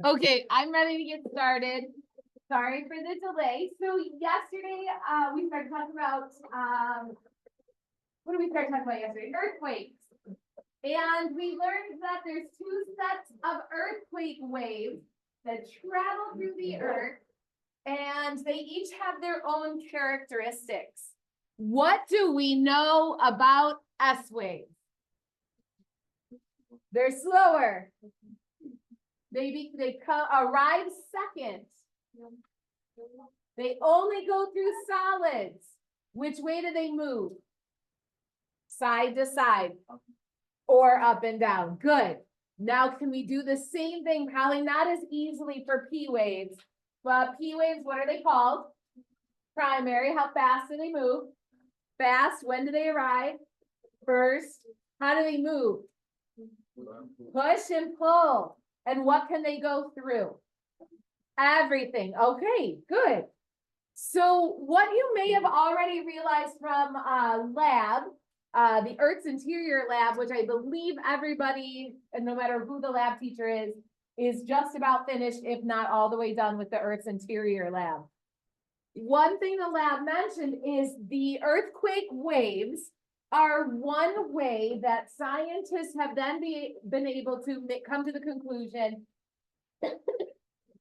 Okay, I'm ready to get started. Sorry for the delay. So yesterday, we started talking about, what did we start talking about yesterday? Earthquakes. And we learned that there's two sets of earthquake waves that travel through the earth, and they each have their own characteristics. What do we know about S waves? They're slower. They arrive second. They only go through solids. Which way do they move? Side to side or up and down. Good. Now can we do the same thing? Probably not as easily for P waves, but P waves, what are they called? Primary. How fast do they move? Fast. When do they arrive? First. How do they move? Push and pull. And what can they go through? Everything. Okay, good. So what you may have already realized from lab, the Earth's Interior Lab, which I believe everybody, and no matter who the lab teacher is just about finished, if not all the way done with the Earth's Interior Lab. One thing the lab mentioned is the earthquake waves are one way that scientists have then been able to come to the conclusion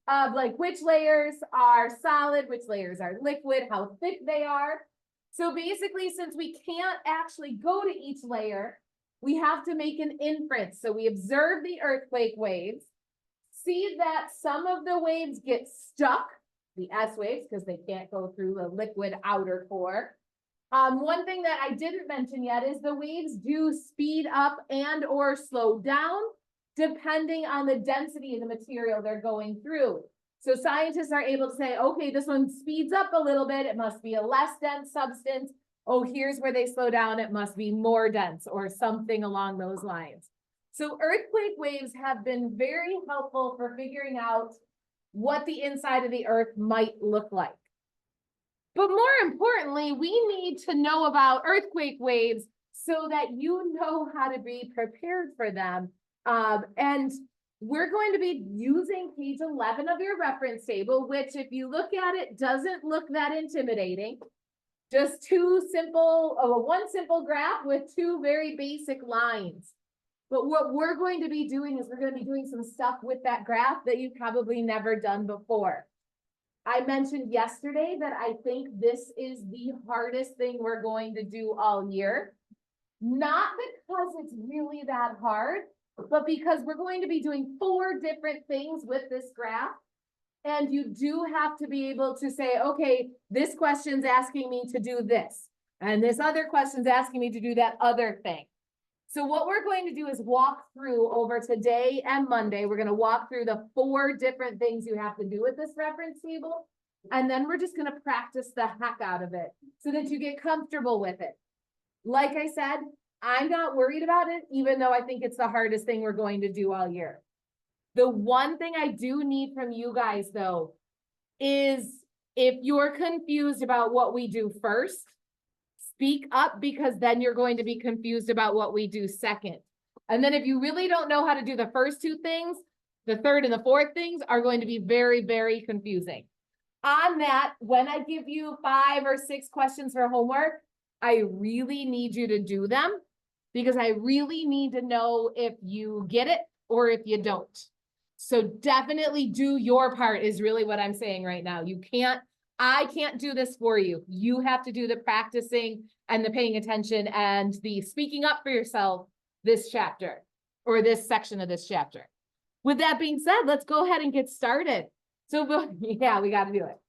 of like which layers are solid, which layers are liquid, how thick they are. So basically, since we can't actually go to each layer, we have to make an inference. So we observe the earthquake waves, see that some of the waves get stuck, the S waves, because they can't go through the liquid outer core. One thing that I didn't mention yet is the waves do speed up and or slow down depending on the density of the material they're going through. So scientists are able to say, okay, this one speeds up a little bit. It must be a less dense substance. Oh, here's where they slow down. It must be more dense or something along those lines. So earthquake waves have been very helpful for figuring out what the inside of the earth might look like. But more importantly, we need to know about earthquake waves so that you know how to be prepared for them. And we're going to be using page 11 of your reference table, which if you look at it, doesn't look that intimidating. Just one simple graph with two very basic lines. But what we're going to be doing is we're going to be doing some stuff with that graph that you've probably never done before. I mentioned yesterday that I think this is the hardest thing we're going to do all year. Not because it's really that hard, but because we're going to be doing 4 different things with this graph. And you do have to be able to say, okay, this question's asking me to do this. And this other question's asking me to do that other thing. So what we're going to do is walk through over today and Monday. We're going to walk through the 4 different things you have to do with this reference table. And then we're just going to practice the heck out of it so that you get comfortable with it. Like I said, I'm not worried about it, even though I think it's the hardest thing we're going to do all year. The one thing I do need from you guys, though, is if you're confused about what we do first, speak up, because then you're going to be confused about what we do second. And then if you really don't know how to do the first 2 things, the third and the fourth things are going to be very, very confusing. On that, when I give you 5 or 6 questions for homework, I really need you to do them because I really need to know if you get it or if you don't. So definitely do your part is really what I'm saying right now. I can't do this for you. You have to do the practicing and the paying attention and the speaking up for yourself this chapter or this section of this chapter. With that being said, let's go ahead and get started. So yeah, we got to do it.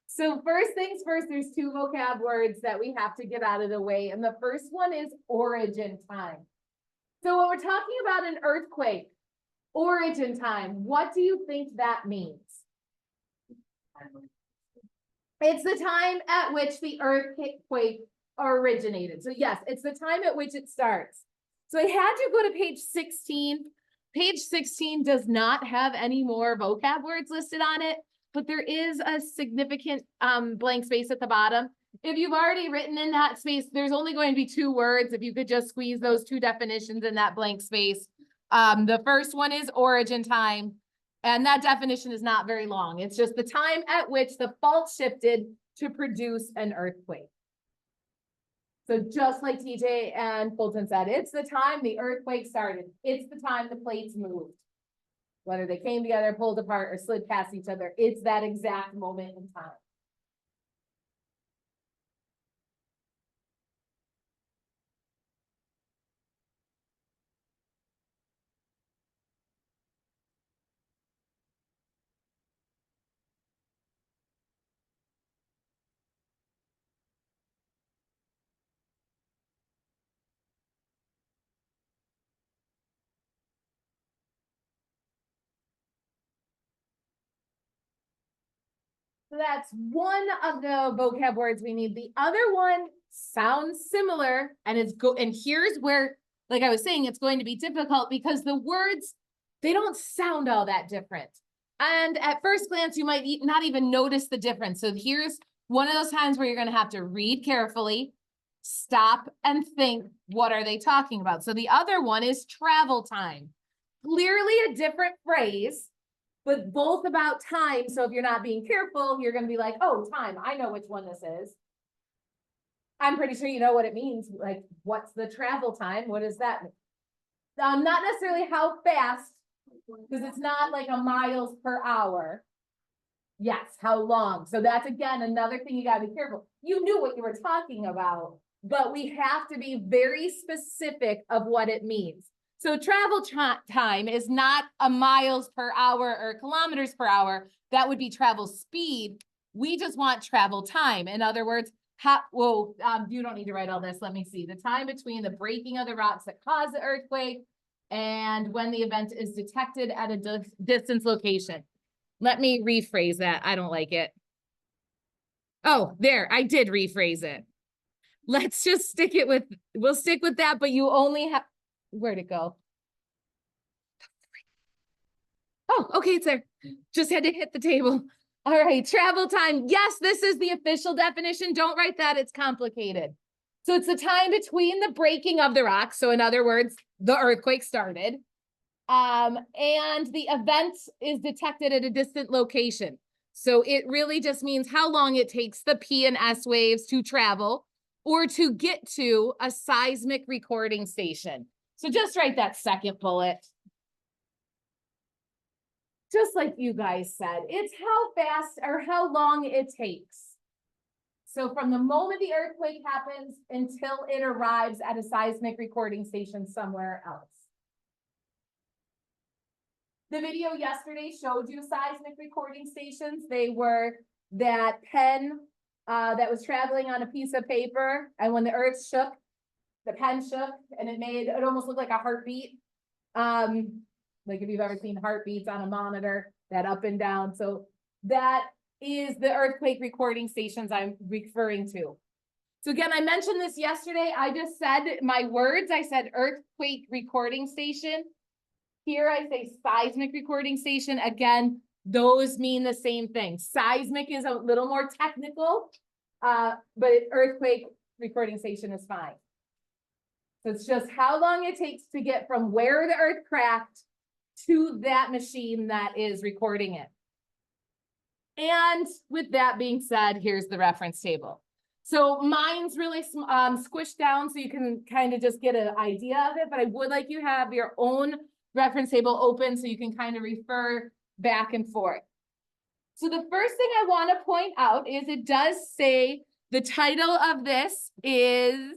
So first things first, there's 2 vocab words that we have to get out of the way. And the first one is origin time. So when we're talking about an earthquake, origin time, what do you think that means? It's the time at which the earthquake originated. So yes, it's the time at which it starts. So I had you go to page 16. Page 16 does not have any more vocab words listed on it, but there is a significant blank space at the bottom. If you've already written in that space, there's only going to be 2 words. If you could just squeeze those 2 definitions in that blank space. The first one is origin time. And that definition is not very long. It's just the time at which the fault shifted to produce an earthquake. So just like TJ and Fulton said, it's the time the earthquake started. It's the time the plates moved. Whether they came together, pulled apart, or slid past each other, it's that exact moment in time. So that's one of the vocab words we need. The other one sounds similar, and and here's where, like I was saying, it's going to be difficult because the words, they don't sound all that different. And at first glance, you might not even notice the difference. So here's one of those times where you're going to have to read carefully, stop and think, what are they talking about? So the other one is travel time. Clearly a different phrase, but both about time. So if you're not being careful, you're going to be like, oh, time. I know which one this is. I'm pretty sure you know what it means. Like, what's the travel time? What does that mean? Not necessarily how fast, because it's not like a miles per hour. Yes, how long? So that's, again, another thing you got to be careful. You knew what you were talking about, but we have to be very specific of what it means. So travel time is not a miles per hour or kilometers per hour. That would be travel speed. We just want travel time. In other words, you don't need to write all this. Let me see. The time between the breaking of the rocks that cause the earthquake and when the event is detected at a distance location. Let me rephrase that. I don't like it. Oh, there, I did rephrase it. Let's just we'll stick with that, but you only have, where'd it go? Oh, okay, it's there. Just had to hit the table. All right, travel time. Yes, this is the official definition. Don't write that, it's complicated. So it's the time between the breaking of the rock. So in other words, the earthquake started. And the event is detected at a distant location. So it really just means how long it takes the P and S waves to travel or to get to a seismic recording station. So just write that second bullet. Just like you guys said, it's how fast or how long it takes. So from the moment the earthquake happens until it arrives at a seismic recording station somewhere else. The video yesterday showed you seismic recording stations. They were that pen that was traveling on a piece of paper, and when the earth shook, the pen shook, and it almost looked like a heartbeat. Like if you've ever seen heartbeats on a monitor, that up and down. So that is the earthquake recording stations I'm referring to. So again, I mentioned this yesterday. I just said my words. I said earthquake recording station. Here I say seismic recording station. Again, those mean the same thing. Seismic is a little more technical, but earthquake recording station is fine. So it's just how long it takes to get from where the earth cracked to that machine that is recording it. And with that being said, here's the reference table. So mine's really squished down so you can kind of just get an idea of it, but I would like you to have your own reference table open so you can kind of refer back and forth. So the first thing I want to point out is it does say the title of this is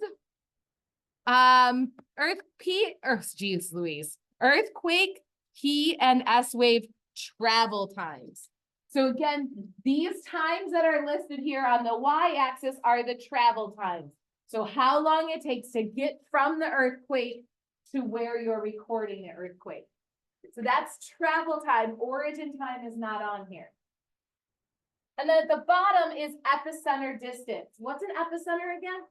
Earthquake P and S wave travel times. So again, these times that are listed here on the y-axis are the travel times. So how long it takes to get from the earthquake to where you're recording the earthquake. So that's travel time. Origin time is not on here. And then at the bottom is epicenter distance. What's an epicenter again?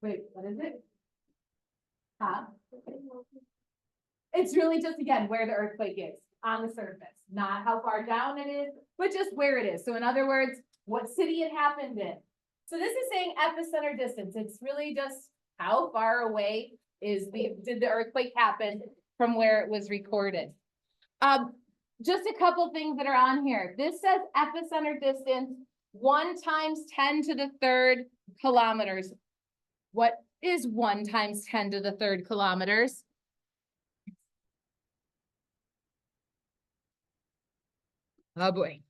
Wait, what is it? Huh? It's really just, again, where the earthquake is on the surface, not how far down it is, but just where it is. So in other words, what city it happened in. So this is saying epicenter distance. It's really just how far away did the earthquake happen from where it was recorded. Just a couple things that are on here. This says epicenter distance 1 times 10 to the third kilometers. What is 1 times 10 to the third kilometers? Oh boy.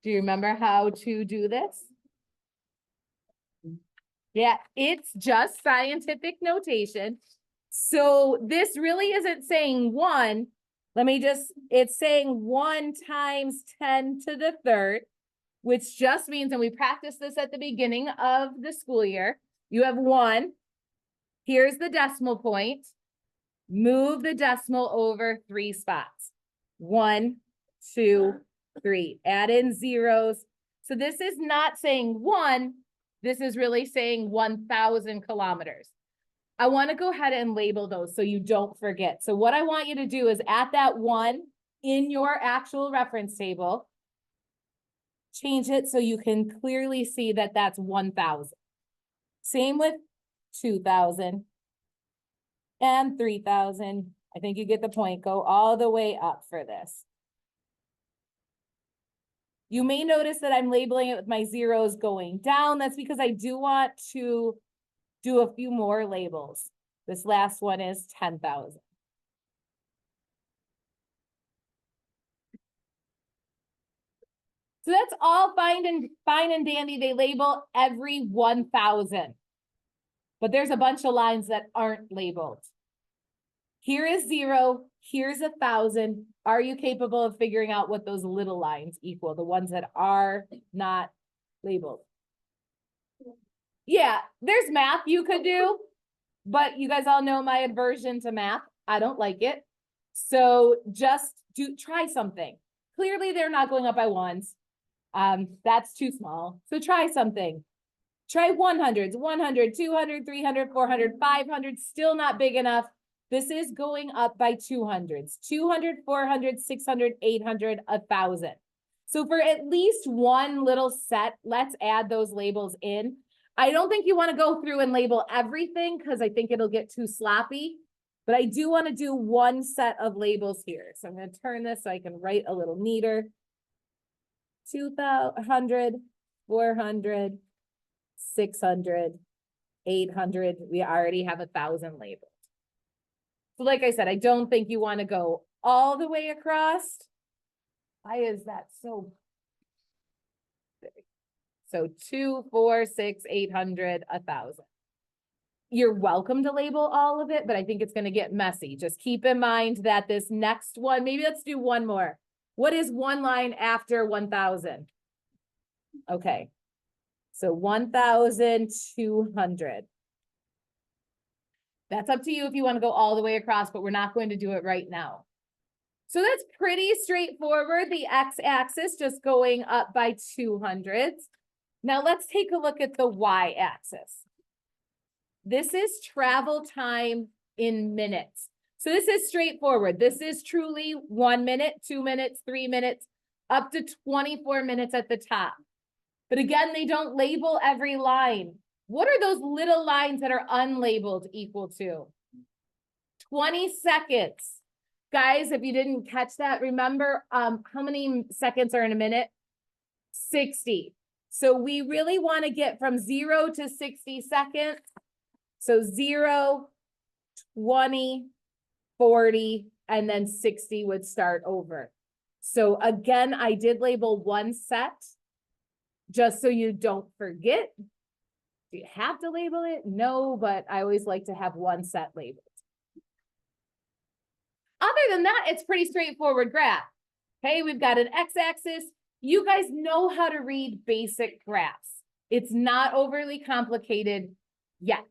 Do you remember how to do this? Yeah, it's just scientific notation. So this really isn't saying 1. It's saying 1 times 10 to the third, which just means, and we practiced this at the beginning of the school year, you have 1. Here's the decimal point. Move the decimal over 3 spots. 1, 2, 3. Add in zeros. So this is not saying 1. This is really saying 1,000 kilometers. I want to go ahead and label those so you don't forget. So what I want you to do is at that 1 in your actual reference table, change it so you can clearly see that that's 1,000. Same with 2,000 and 3,000. I think you get the point. Go all the way up for this. You may notice that I'm labeling it with my zeros going down. That's because I do want to do a few more labels. This last one is 10,000. So that's all fine and dandy. They label every 1,000. But there's a bunch of lines that aren't labeled. Here is 0. Here's 1,000. Are you capable of figuring out what those little lines equal? The ones that are not labeled. Yeah, there's math you could do, but you guys all know my aversion to math. I don't like it. So just try something. Clearly they're not going up by ones. That's too small. So try something. Try 100s, 100, 200, 300, 400, 500, still not big enough. This is going up by 200s, 200, 400, 600, 800, 1,000. So for at least one little set, let's add those labels in. I don't think you want to go through and label everything because I think it'll get too sloppy, but I do want to do one set of labels here. So I'm going to turn this so I can write a little neater. 200, 400, 600, 800. We already have 1,000 labeled. So like I said, I don't think you want to go all the way across. Why is that so big? So 2, 4, 6, 800, 1,000. You're welcome to label all of it, but I think it's going to get messy. Just keep in mind that this next one, maybe let's do one more. What is one line after 1,000? Okay. So 1,200. That's up to you if you want to go all the way across, but we're not going to do it right now. So that's pretty straightforward. The x-axis just going up by 200s. Now let's take a look at the y-axis. This is travel time in minutes. So this is straightforward. This is truly 1 minute, 2 minutes, 3 minutes, up to 24 minutes at the top. But again, they don't label every line. What are those little lines that are unlabeled equal to? 20 seconds. Guys, if you didn't catch that, remember how many seconds are in a minute? 60. So we really want to get from 0 to 60 seconds. So 0, 20, 40, and then 60 would start over. So again, I did label one set just so you don't forget. Do you have to label it? No, but I always like to have one set labeled. Other than that, it's pretty straightforward graph. Okay, we've got an x-axis. You guys know how to read basic graphs. It's not overly complicated yet.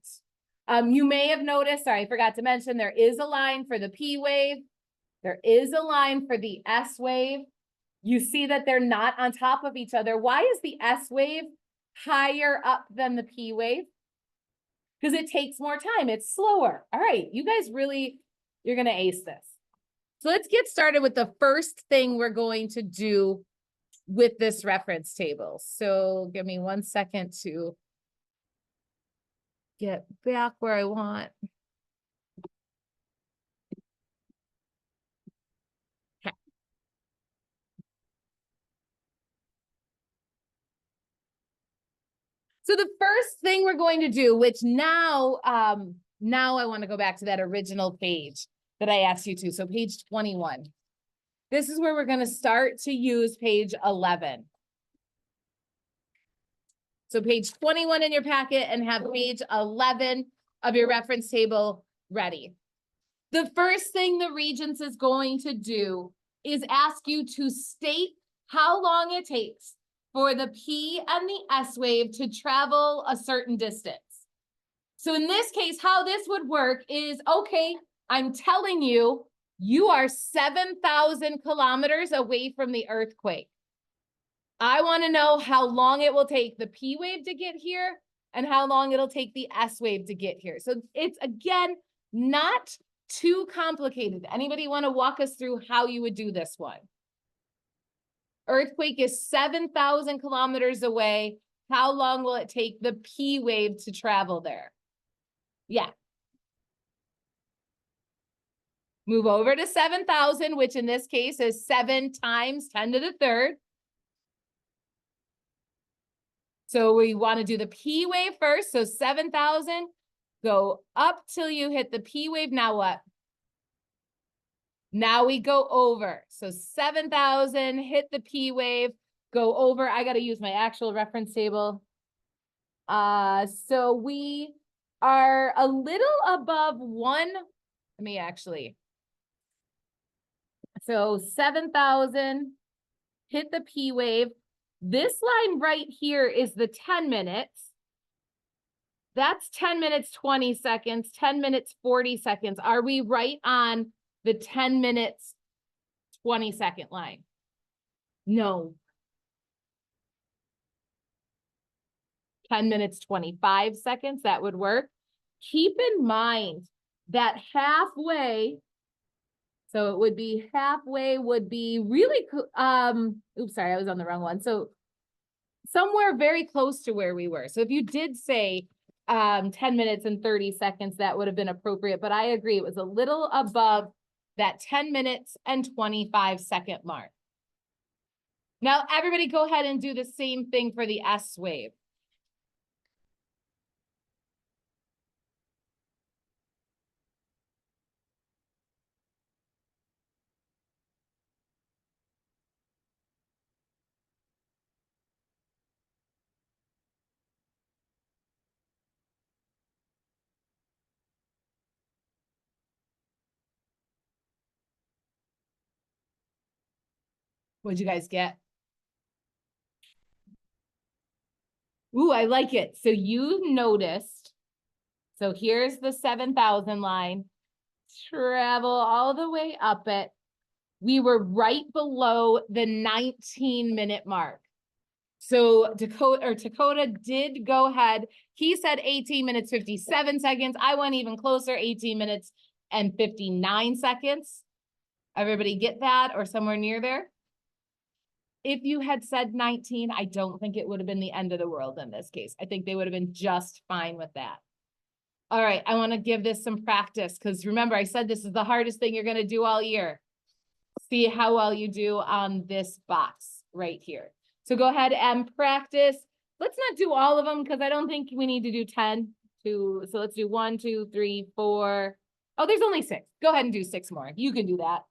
You may have noticed, sorry, I forgot to mention, there is a line for the P wave. There is a line for the S wave. You see that they're not on top of each other. Why is the S wave higher up than the P wave? Because it takes more time. It's slower. All right, you guys really, you're going to ace this. So let's get started with the first thing we're going to do with this reference table. So give me 1 second to get back where I want. So the first thing we're going to do, which now I want to go back to that original page that I asked you to. So page 21. This is where we're going to start to use page 11. So page 21 in your packet and have page 11 of your reference table ready. The first thing the Regents is going to do is ask you to state how long it takes for the P and the S wave to travel a certain distance. So in this case, how this would work is, okay, I'm telling you, you are 7,000 kilometers away from the earthquake. I want to know how long it will take the P wave to get here and how long it'll take the S wave to get here. So it's, again, not too complicated. Anybody want to walk us through how you would do this one? Earthquake is 7,000 kilometers away. How long will it take the P wave to travel there? Yeah. Move over to 7,000, which in this case is 7 times 10 to the third. So we want to do the P wave first. So 7,000, go up till you hit the P wave. Now what? Now we go over. So 7,000, hit the P wave, go over. I got to use my actual reference table. So we are a little above one. Let me actually. So 7,000, hit the P wave. This line right here is the 10 minutes. That's 10 minutes, 20 seconds, 10 minutes, 40 seconds. Are we right on the 10 minutes, 20-second line? No. 10 minutes, 25 seconds, that would work. Keep in mind that halfway, so it would be halfway would be really, oops, sorry, I was on the wrong one. So somewhere very close to where we were. So if you did say 10 minutes and 30 seconds, that would have been appropriate. But I agree, it was a little above that 10 minutes and 25-second mark. Now, everybody go ahead and do the same thing for the S wave. What'd you guys get? Ooh, I like it. So you noticed, so here's the 7,000 line, travel all the way up it. We were right below the 19-minute mark. So Dakota did go ahead. He said 18 minutes, 57 seconds. I went even closer, 18 minutes and 59 seconds. Everybody get that or somewhere near there? If you had said 19, I don't think it would have been the end of the world in this case. I think they would have been just fine with that. All right, I want to give this some practice because remember, I said this is the hardest thing you're going to do all year. See how well you do on this box right here. So go ahead and practice. Let's not do all of them because I don't think we need to do 10. So let's do 1, 2, 3, 4. Oh, there's only 6. Go ahead and do 6 more. You can do that.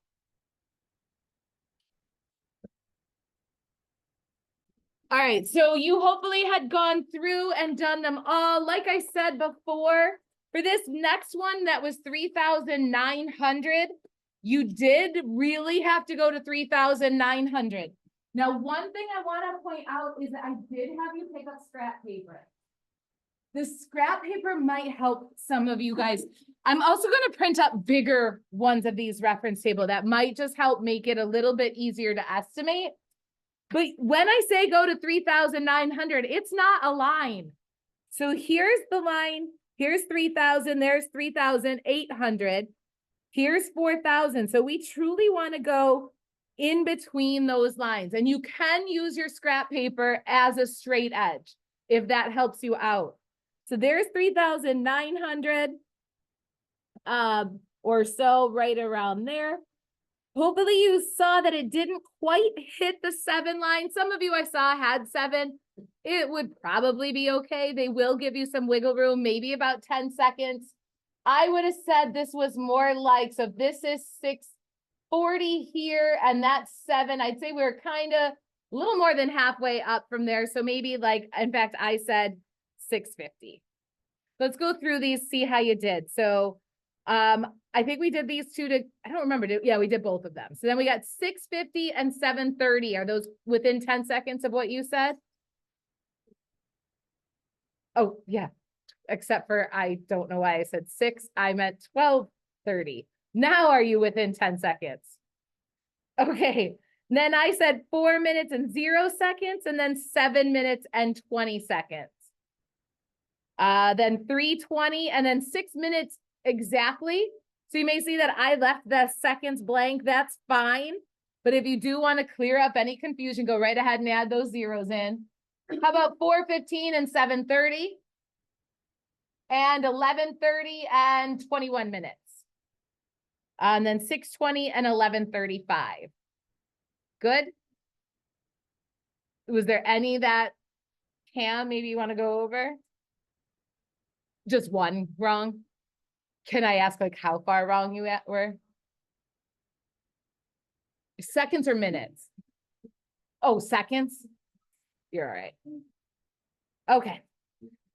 All right, so you hopefully had gone through and done them all. Like I said before, for this next one that was 3,900, you did really have to go to 3,900. Now, one thing I want to point out is that I did have you pick up scrap paper. The scrap paper might help some of you guys. I'm also going to print up bigger ones of these reference table that might just help make it a little bit easier to estimate. But when I say go to 3,900, it's not a line. So here's the line. Here's 3,000. There's 3,800. Here's 4,000. So we truly want to go in between those lines. And you can use your scrap paper as a straight edge if that helps you out. So there's 3,900 or so right around there. Hopefully you saw that it didn't quite hit the 7 line. Some of you I saw had 7. It would probably be okay. They will give you some wiggle room, maybe about 10 seconds. I would have said this was more like, so if this is 640 here and that's 7, I'd say we're kind of a little more than halfway up from there. So maybe like, in fact, I said 650. Let's go through these, see how you did. So I think we did these two to, I don't remember. Yeah, we did both of them. So then we got 650 and 730. Are those within 10 seconds of what you said? Oh, yeah. Except for, I don't know why I said 6. I meant 12:30. Now are you within 10 seconds? Okay. Then I said 4 minutes and 0 seconds, and then 7 minutes and 20 seconds. Then 3:20, and then 6 minutes exactly. So you may see that I left the seconds blank. That's fine. But if you do want to clear up any confusion, go right ahead and add those zeros in. How about 4:15 and 7:30? And 11:30 and 21 minutes. And then 6:20 and 11:35. Good. Was there any that, Cam, maybe you want to go over? Just one wrong? Can I ask like how far wrong you were? Seconds or minutes? Oh, seconds? You're all right. Okay.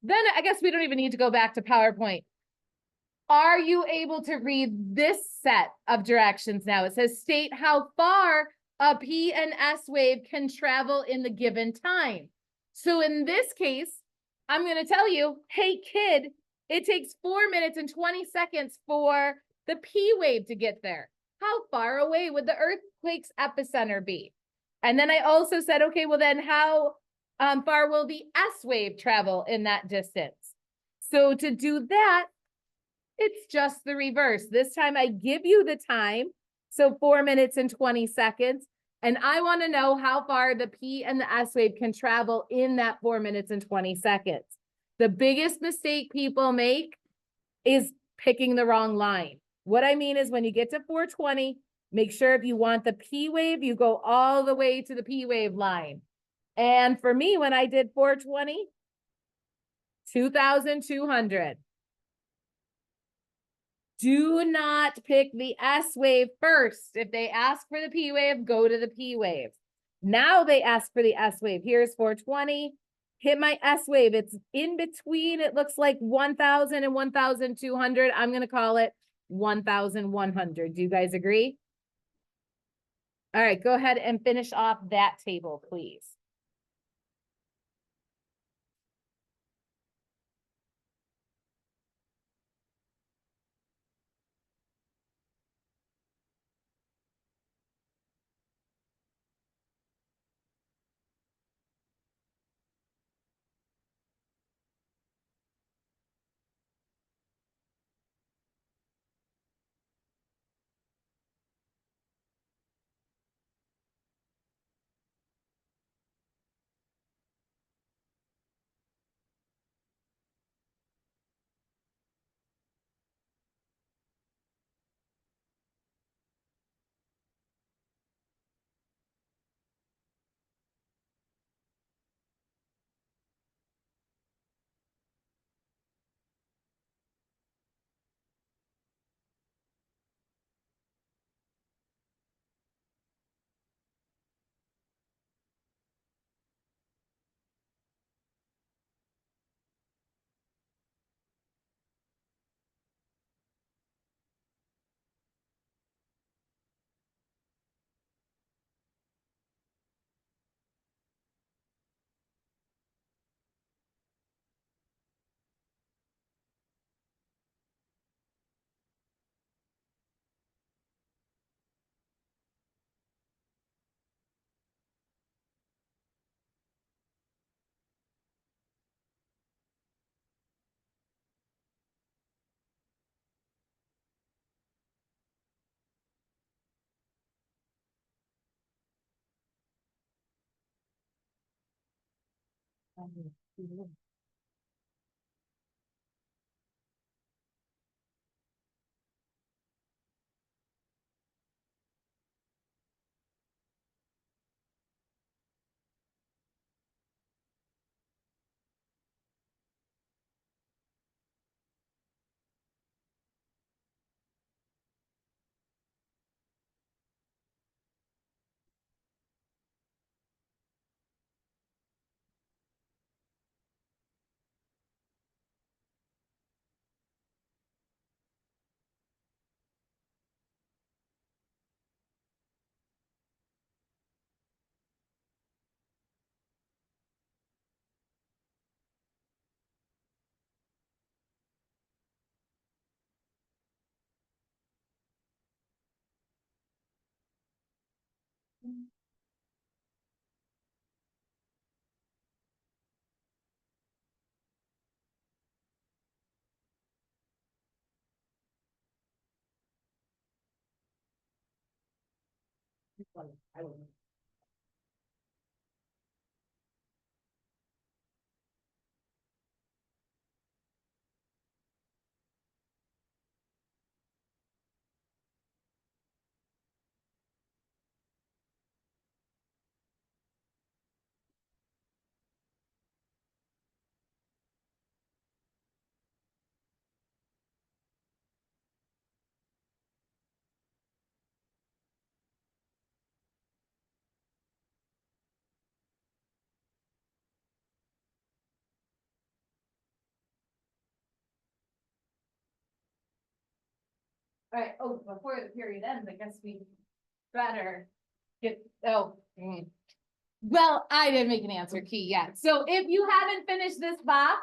Then I guess we don't even need to go back to PowerPoint. Are you able to read this set of directions now? It says state how far a P and S wave can travel in the given time. So in this case, I'm going to tell you, hey kid, it takes 4 minutes and 20 seconds for the P wave to get there. How far away would the earthquake's epicenter be? And then I also said, okay, well then how far will the S wave travel in that distance? So to do that, it's just the reverse. This time I give you the time, so 4 minutes and 20 seconds, and I want to know how far the P and the S wave can travel in that 4 minutes and 20 seconds. The biggest mistake people make is picking the wrong line. What I mean is when you get to 420, make sure if you want the P wave, you go all the way to the P wave line. And for me, when I did 420, 2,200. Do not pick the S wave first. If they ask for the P wave, go to the P wave. Now they ask for the S wave. Here's 420. Hit my S wave. It's in between. It looks like 1,000 and 1,200. I'm going to call it 1,100. Do you guys agree? All right, go ahead and finish off that table, please. Alright, oh, before the period ends, I guess we better get, oh. Well, I didn't make an answer key yet, so if you haven't finished this box,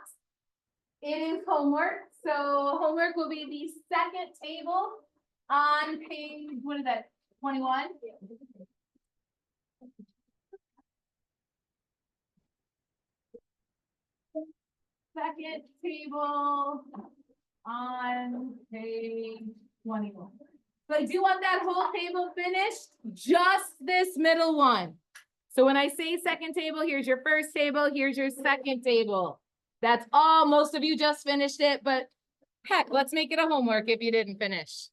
it is homework, so homework will be the second table on page, what is that, 21? Second table on page 21. So I do want that whole table finished, just this middle one. So when I say second table, here's your first table, here's your second table. That's all, most of you just finished it, but heck, let's make it a homework if you didn't finish.